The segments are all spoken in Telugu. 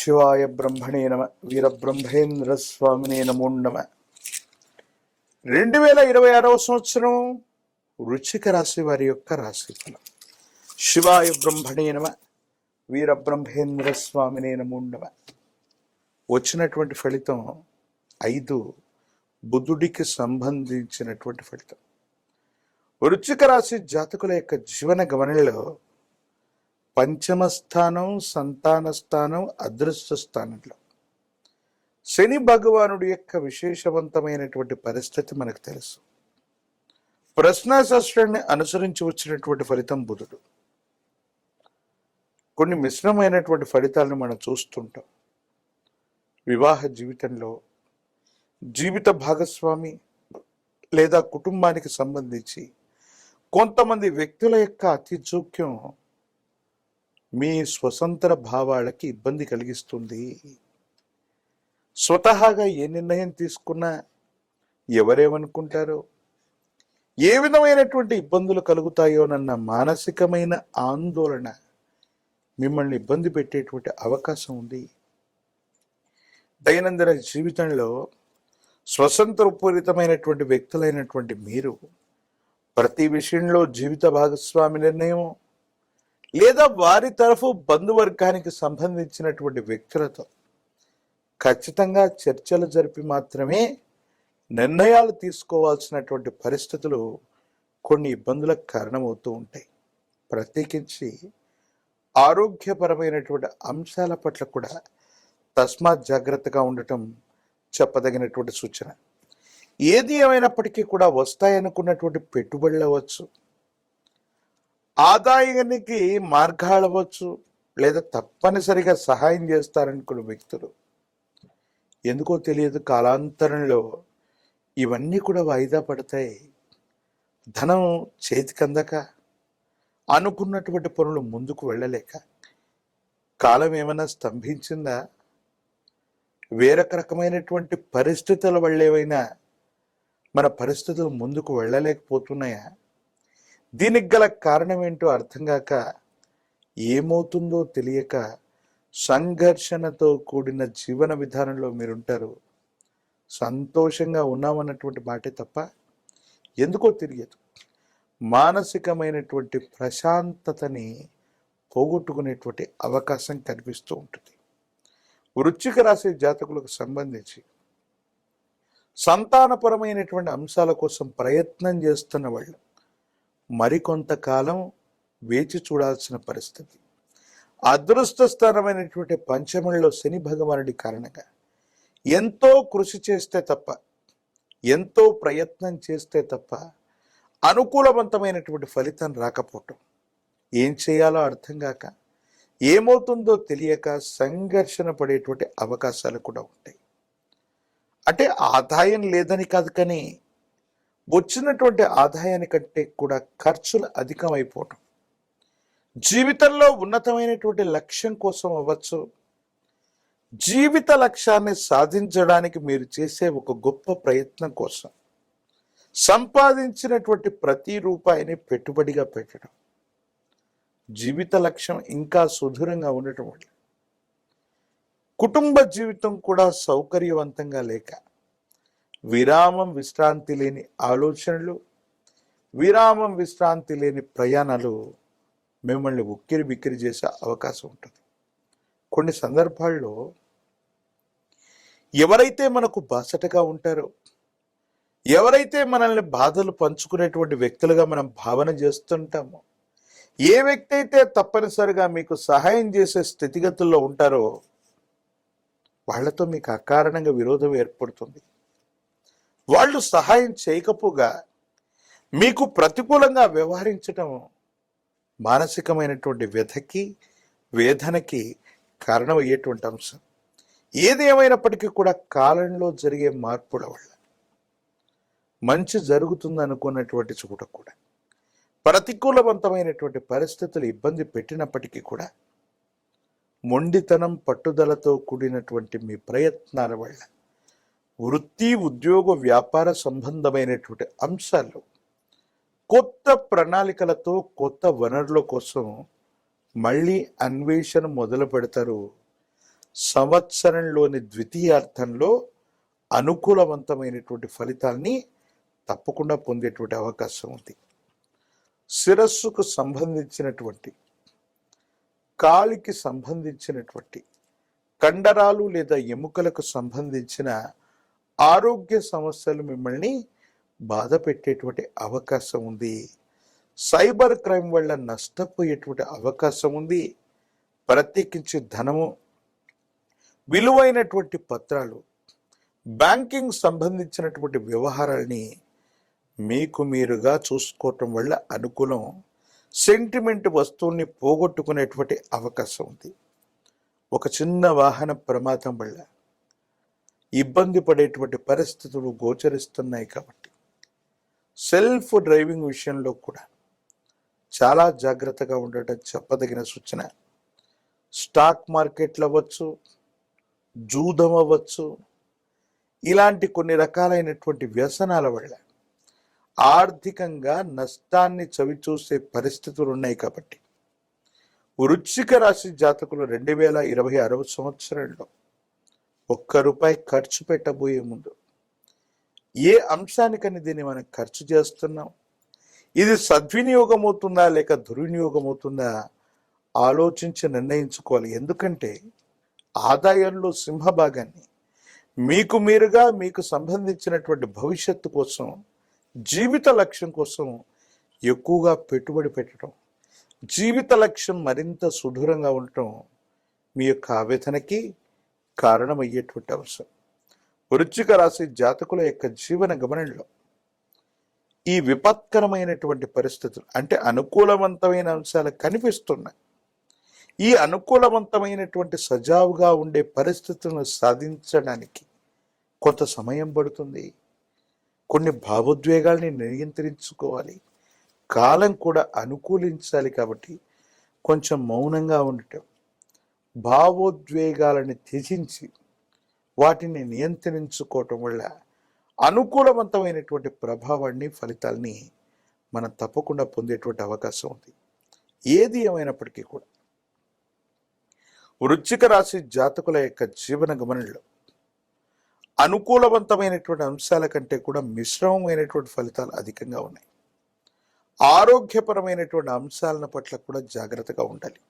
శివాయ బ్రహ్మణే నమ. వీరబ్రహ్మేంద్ర స్వామినే నమో నమ. 2026 సంవత్సరం వృశ్చిక రాశి వారి యొక్క రాశిఫలం. శివాయ బ్రహ్మణే నమ. వీరబ్రహ్మేంద్ర స్వామినే నమో నమ. వచ్చినటువంటి ఫలితం 5 బుధుడికి సంబంధించినటువంటి ఫలితం. వృశ్చిక రాశి జాతకుల యొక్క జీవన గమనంలో పంచమ స్థానం, సంతాన స్థానం, అదృష్ట స్థానంలో శని భగవానుడి యొక్క విశేషవంతమైనటువంటి పరిస్థితి మనకు తెలుసు. ప్రశ్నాశాస్త్రాన్ని అనుసరించి వచ్చినటువంటి ఫలితం బుధుడు. కొన్ని మిశ్రమైనటువంటి ఫలితాలను మనం చూస్తుంటాం. వివాహ జీవితంలో జీవిత భాగస్వామి లేదా కుటుంబానికి సంబంధించి కొంతమంది వ్యక్తుల యొక్క అతి జోక్యం మీ స్వతంత్ర భావాలకి ఇబ్బంది కలిగిస్తుంది. స్వతహాగా ఏ నిర్ణయం తీసుకున్నా ఎవరేమనుకుంటారో, ఏ విధమైనటువంటి ఇబ్బందులు కలుగుతాయోనన్న మానసికమైన ఆందోళన మిమ్మల్ని ఇబ్బంది పెట్టేటువంటి అవకాశం ఉంది. దైనందిన జీవితంలో స్వతంత్రపూరితమైనటువంటి వ్యక్తులైనటువంటి మీరు ప్రతి విషయంలో జీవిత భాగస్వామి నిర్ణయం లేదా వారి తరఫు బంధువర్గానికి సంబంధించినటువంటి వ్యక్తులతో ఖచ్చితంగా చర్చలు జరిపి మాత్రమే నిర్ణయాలు తీసుకోవాల్సినటువంటి పరిస్థితులు కొన్ని ఇబ్బందులకు కారణమవుతూ ఉంటాయి. ప్రత్యేకించి ఆరోగ్యపరమైనటువంటి అంశాల పట్ల కూడా తస్మాత్ జాగ్రత్తగా ఉండటం చెప్పదగినటువంటి సూచన. ఏది ఏమైనప్పటికీ కూడా వస్తాయనుకున్నటువంటి పెట్టుబడులు అవ్వచ్చు, ఆదాయానికి మార్గాలు అవ్వచ్చు, లేదా తప్పనిసరిగా సహాయం చేస్తారనుకున్న వ్యక్తులు ఎందుకో తెలియదు కాలాంతరంలో ఇవన్నీ కూడా వాయిదా పడతాయి. ధనం చేతికందక, అనుకున్నటువంటి పనులు ముందుకు వెళ్ళలేక కాలం ఏమైనా స్తంభించిందా, వేరొక రకమైనటువంటి పరిస్థితుల వల్ల ఏమైనా మన పరిస్థితులు ముందుకు వెళ్ళలేకపోతున్నాయా? దీనికి గల కారణం ఏంటో అర్థం కాక, ఏమవుతుందో తెలియక సంఘర్షణతో కూడిన జీవన విధానంలో మీరుంటారు. సంతోషంగా ఉన్నామన్నటువంటి మాటే తప్ప ఎందుకో తెలియదు మానసికమైనటువంటి ప్రశాంతతని పోగొట్టుకునేటువంటి అవకాశం కనిపిస్తూ ఉంటుంది. వృశ్చిక రాశి జాతకులకు సంబంధించి సంతానపరమైనటువంటి అంశాల కోసం ప్రయత్నం చేస్తున్న వాళ్ళు మరికొంతకాలం వేచి చూడాల్సిన పరిస్థితి. అదృష్ట స్థానమైనటువంటి పంచమంలో శని భగవానుడి కారణంగా ఎంతో కృషి చేస్తే తప్ప, ఎంతో ప్రయత్నం చేస్తే తప్ప అనుకూలవంతమైనటువంటి ఫలితం రాకపోవటం, ఏం చేయాలో అర్థం కాక, ఏమవుతుందో తెలియక సంఘర్షణ పడేటువంటి అవకాశాలు కూడా ఉంటాయి. అంటే ఆదాయం లేదని కాదు, కానీ వచ్చినటువంటి ఆదాయానికంటే కూడా ఖర్చులు అధికమైపోవటం, జీవితంలో ఉన్నతమైనటువంటి లక్ష్యం కోసం అవ్వచ్చు, జీవిత లక్ష్యాన్ని సాధించడానికి మీరు చేసే ఒక గొప్ప ప్రయత్నం కోసం సంపాదించినటువంటి ప్రతి రూపాయిని పెట్టుబడిగా పెట్టడం, జీవిత లక్ష్యం ఇంకా సుదూరంగా ఉండటం వల్ల కుటుంబ జీవితం కూడా సౌకర్యవంతంగా లేక విరామం విశ్రాంతి లేని ఆలోచనలు, విరామం విశ్రాంతి లేని ప్రయాణాలు మిమ్మల్ని ఉక్కిరి బిక్కిరి చేసే అవకాశం ఉంటుంది. కొన్ని సందర్భాల్లో ఎవరైతే మనకు బాసటగా ఉంటారో, ఎవరైతే మనల్ని బాధలు పంచుకునేటువంటి వ్యక్తులుగా మనం భావన చేస్తుంటామో, ఏ వ్యక్తి అయితే తప్పనిసరిగా మీకు సహాయం చేసే స్థితిగతుల్లో ఉంటారో వాళ్లతో మీకు అకారణంగా విరోధం ఏర్పడుతుంది. వాళ్ళు సహాయం చేయకపోగా మీకు ప్రతికూలంగా వ్యవహరించడం మానసికమైనటువంటి వ్యధకి, వేదనకి కారణమయ్యేటువంటి అంశం. ఏది ఏమైనప్పటికీ కూడా కాలంలో జరిగే మార్పుల వల్ల మంచి జరుగుతుంది అనుకున్నటువంటి చోట కూడా ప్రతికూలవంతమైనటువంటి పరిస్థితులు ఇబ్బంది పెట్టినప్పటికీ కూడా మొండితనం, పట్టుదలతో కూడినటువంటి మీ ప్రయత్నాల వల్ల వృత్తి, ఉద్యోగ, వ్యాపార సంబంధమైనటువంటి అంశాలు కొత్త ప్రణాళికలతో, కొత్త వనరుల కోసం మళ్ళీ అన్వేషణ మొదలు పెడతారు. సంవత్సరంలోని ద్వితీయార్థంలో అనుకూలవంతమైనటువంటి ఫలితాల్ని తప్పకుండా పొందేటువంటి అవకాశం ఉంది. శిరస్సుకు సంబంధించినటువంటి, కాలికి సంబంధించినటువంటి, కండరాలు లేదా ఎముకలకు సంబంధించిన ఆరోగ్య సమస్యలు మిమ్మల్ని బాధ పెట్టేటువంటి అవకాశం ఉంది. సైబర్ క్రైమ్ వల్ల నష్టపోయేటువంటి అవకాశం ఉంది. ప్రత్యేకించి ధనము, విలువైనటువంటి పత్రాలు, బ్యాంకింగ్ సంబంధించినటువంటి వ్యవహారాల్ని మీకు మీరుగా చూసుకోవటం వల్ల అనుకూలం. సెంటిమెంట్ వస్తువుల్ని పోగొట్టుకునేటువంటి అవకాశం ఉంది. ఒక చిన్న వాహన ప్రమాదం వల్ల ఇబ్బంది పడేటువంటి పరిస్థితులు గోచరిస్తున్నాయి కాబట్టి సెల్ఫ్ డ్రైవింగ్ విషయంలో కూడా చాలా జాగ్రత్తగా ఉండటం చెప్పదగిన సూచన. స్టాక్ మార్కెట్లు అవ్వచ్చు, జూదం అవ్వచ్చు, ఇలాంటి కొన్ని రకాలైనటువంటి వ్యసనాల వల్ల ఆర్థికంగా నష్టాన్ని చవిచూసే పరిస్థితులు ఉన్నాయి కాబట్టి వృశ్చిక రాశి జాతకులు 2026 సంవత్సరంలో ₹1 ఖర్చు పెట్టబోయే ముందు ఏ అంశానికని దీన్ని మనం ఖర్చు చేస్తున్నాం, ఇది సద్వినియోగం అవుతుందా లేక దుర్వినియోగం అవుతుందా ఆలోచించి నిర్ణయించుకోవాలి. ఎందుకంటే ఆదాయంలో సింహభాగాన్ని మీకు మీరుగా మీకు సంబంధించినటువంటి భవిష్యత్తు కోసం, జీవిత లక్ష్యం కోసం ఎక్కువగా పెట్టుబడి పెట్టడం, జీవిత లక్ష్యం మరింత సుదూరంగా ఉండటం మీ యొక్క ఆవేదనకి కారణమయ్యేటువంటి అంశం. వృశ్చిక రాశి జాతకుల యొక్క జీవన గమనంలో ఈ విపత్కరమైనటువంటి పరిస్థితులు అంటే అనుకూలవంతమైన అంశాలు కనిపిస్తున్నాయి. ఈ అనుకూలవంతమైనటువంటి సజావుగా ఉండే పరిస్థితులను సాధించడానికి కొంత సమయం పడుతుంది. కొన్ని భావోద్వేగాల్ని నియంత్రించుకోవాలి. కాలం కూడా అనుకూలించాలి కాబట్టి కొంచెం మౌనంగా ఉండటం, భావోద్వేగాలను త్యజించి వాటిని నియంత్రించుకోవటం వల్ల అనుకూలవంతమైనటువంటి ప్రభావాన్ని, ఫలితాల్ని మనం తప్పకుండా పొందేటువంటి అవకాశం ఉంది. ఏది ఏమైనప్పటికీ కూడా వృశ్చిక రాశి జాతకుల యొక్క జీవన గమనంలో అనుకూలవంతమైనటువంటి అంశాల కంటే కూడా మిశ్రమమైనటువంటి ఫలితాలు అధికంగా ఉన్నాయి. ఆరోగ్యపరమైనటువంటి అంశాలను పట్ల కూడా జాగ్రత్తగా ఉండాలి.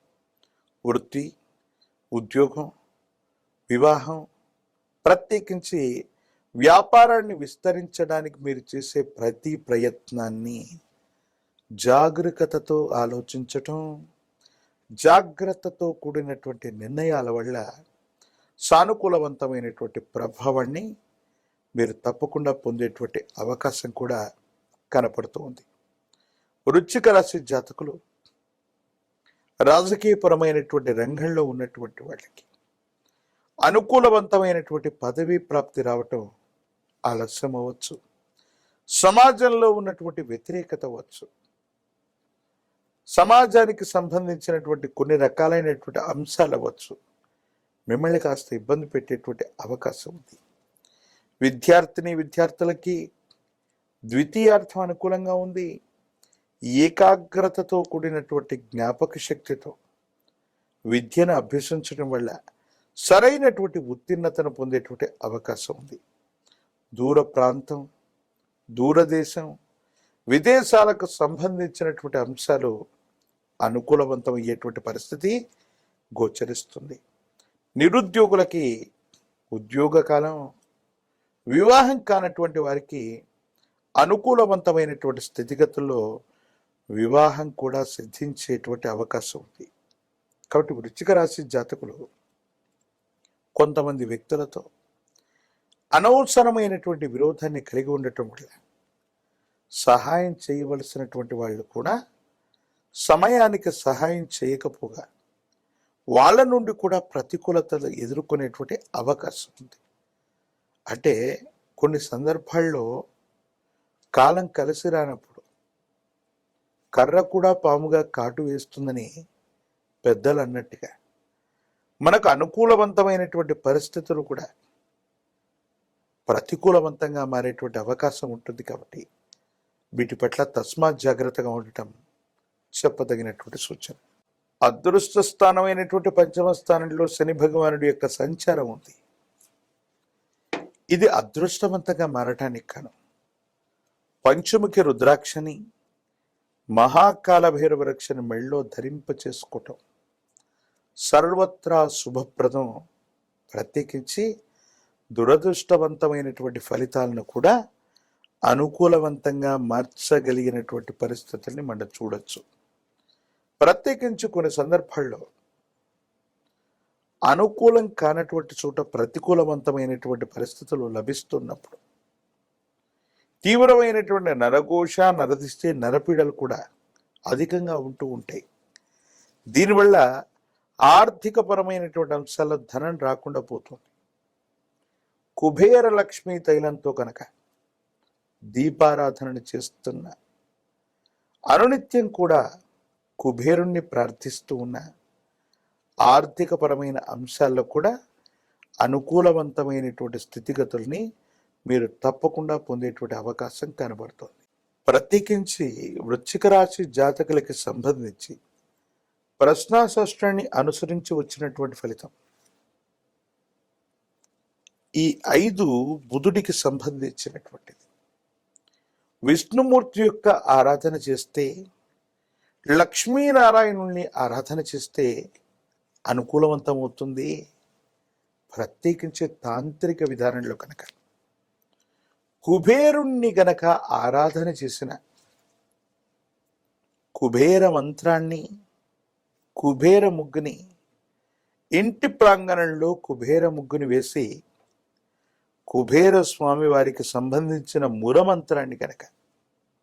వృత్తి, ఉద్యోగం, వివాహం, ప్రత్యేకించి వ్యాపారాన్ని విస్తరించడానికి మీరు చేసే ప్రతి ప్రయత్నాన్ని జాగరూకతతో ఆలోచించటం, జాగ్రత్తతో కూడినటువంటి నిర్ణయాల వల్ల సానుకూలవంతమైనటువంటి ప్రభావాన్ని మీరు తప్పకుండా పొందేటువంటి అవకాశం కూడా కనపడుతూ ఉంది. వృశ్చిక రాశి జాతకులు రాజకీయపరమైనటువంటి రంగంలో ఉన్నటువంటి వాళ్ళకి అనుకూలవంతమైనటువంటి పదవీ ప్రాప్తి రావటం ఆలస్యం అవ్వచ్చు. సమాజంలో ఉన్నటువంటి వ్యతిరేకత అవ్వచ్చు. సమాజానికి సంబంధించినటువంటి కొన్ని రకాలైనటువంటి అంశాలు అవ్వచ్చు. మిమ్మల్ని కాస్త ఇబ్బంది పెట్టేటువంటి అవకాశం ఉంది. విద్యార్థులకి ద్వితీయార్థం అనుకూలంగా ఉంది. ఏకాగ్రతతో కూడినటువంటి జ్ఞాపక శక్తితో విద్యను అభ్యసించడం వల్ల సరైనటువంటి ఉత్తీర్ణతను పొందేటువంటి అవకాశం ఉంది. దూర ప్రాంతం, దూరదేశం, విదేశాలకు సంబంధించినటువంటి అంశాలు అనుకూలవంతమయ్యేటువంటి పరిస్థితి గోచరిస్తుంది. నిరుద్యోగులకి ఉద్యోగ కాలం, వివాహం కానటువంటి వారికి అనుకూలవంతమైనటువంటి స్థితిగతుల్లో వివాహం కూడా సిద్ధించేటువంటి అవకాశం ఉంది. కాబట్టి వృశ్చిక రాశి జాతకులు కొంతమంది వ్యక్తులతో అనవసరమైనటువంటి విరోధాన్ని కలిగి ఉండటం వల్ల సహాయం చేయవలసినటువంటి వాళ్ళు కూడా సమయానికి సహాయం చేయకపోగా వాళ్ళ నుండి కూడా ప్రతికూలతలు ఎదుర్కొనేటువంటి అవకాశం ఉంది. అంటే కొన్ని సందర్భాల్లో కాలం కలిసి రానప్పుడు కర్ర కూడా పాముగా కాటు వేస్తుందని పెద్దలు అన్నట్టుగా మనకు అనుకూలవంతమైనటువంటి పరిస్థితులు కూడా ప్రతికూలవంతంగా మారేటువంటి అవకాశం ఉంటుంది. కాబట్టి వీటి పట్ల తస్మాత్ జాగ్రత్తగా ఉండటం చెప్పదగినటువంటి సూచన. అదృష్ట స్థానమైనటువంటి పంచమ స్థానంలో శని భగవానుడి యొక్క సంచారం ఉంది. ఇది అదృష్టవంతంగా మారటానికి కాను పంచముఖి రుద్రాక్షని, మహాకాల భైరవ రక్షని మెళ్ళో ధరింప చేసుకోవటం సర్వత్రా శుభప్రదం. ప్రత్యేకించి దురదృష్టవంతమైనటువంటి ఫలితాలను కూడా అనుకూలవంతంగా మార్చగలిగినటువంటి పరిస్థితుల్ని మనం చూడొచ్చు. ప్రత్యేకించి కొన్ని సందర్భాల్లో అనుకూలం కానటువంటి చోట ప్రతికూలవంతమైనటువంటి పరిస్థితులు లభిస్తున్నప్పుడు తీవ్రమైనటువంటి నరఘోష, నరదిష్టి, నరపీడలు కూడా అధికంగా ఉంటూ ఉంటాయి. దీనివల్ల ఆర్థికపరమైనటువంటి అంశాల్లో ధనం రాకుండా పోతుంది. కుబేర లక్ష్మీ తైలంతో కనుక దీపారాధనను చేస్తున్న, అనునిత్యం కూడా కుబేరుణ్ణి ప్రార్థిస్తూ ఉన్న ఆర్థికపరమైన అంశాల్లో కూడా అనుకూలవంతమైనటువంటి స్థితిగతుల్ని మీరు తప్పకుండా పొందేటువంటి అవకాశం కనబడుతుంది. ప్రత్యేకించి వృశ్చిక రాశి జాతకులకి సంబంధించి ప్రశ్నాశాస్త్రాన్ని అనుసరించి వచ్చినటువంటి ఫలితం ఈ 5 బుధుడికి సంబంధించినటువంటిది. విష్ణుమూర్తి యొక్క ఆరాధన చేస్తే, లక్ష్మీనారాయణుల్ని ఆరాధన చేస్తే అనుకూలవంతమవుతుంది. ప్రత్యేకించి తాంత్రిక విధానంలో కనుక కుబేరుణ్ణి గనక ఆరాధన చేసిన, కుబేర మంత్రాన్ని, కుబేర ముగ్గుని ఇంటి ప్రాంగణంలో కుబేర ముగ్గుని వేసి కుబేర స్వామి వారికి సంబంధించిన మురమంత్రాన్ని కనుక